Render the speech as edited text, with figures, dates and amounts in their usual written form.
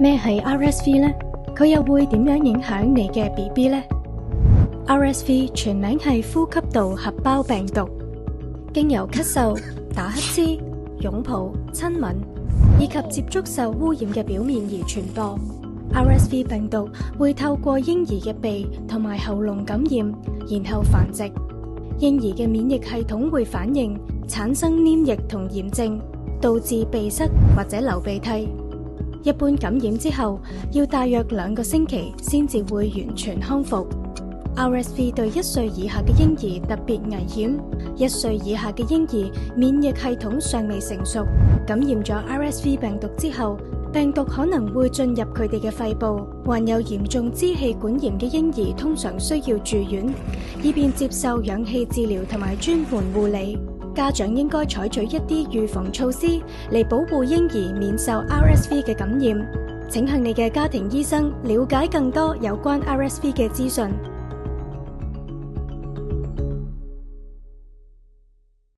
咩係 RSV 呢？佢又會點樣影響你嘅 BB 呢？ RSV 全名係呼吸道合胞病毒，經由咳嗽、打乞嗤、擁抱、親吻以及接觸受污染嘅表面而傳播。RSV 病毒會透過嬰兒嘅鼻同埋喉嚨感染，然後繁殖。嬰兒嘅免疫系統會反應，產生黏液同炎症，導致鼻塞或者流鼻涕。一般感染之後，要大約2個星期先至會完全康復。RSV 對1歲以下嘅嬰兒特別危險。1歲以下嘅嬰兒免疫系統尚未成熟，感染咗 RSV 病毒之後，病毒可能會進入佢哋嘅肺部。患有嚴重支氣管炎嘅嬰兒通常需要住院，以便接受氧氣治療同埋專門護理。家長應該採取一啲預防措施嚟保護嬰兒免受 RSV 嘅感染。請向你嘅家庭醫生了解更多有關 RSV 嘅資訊。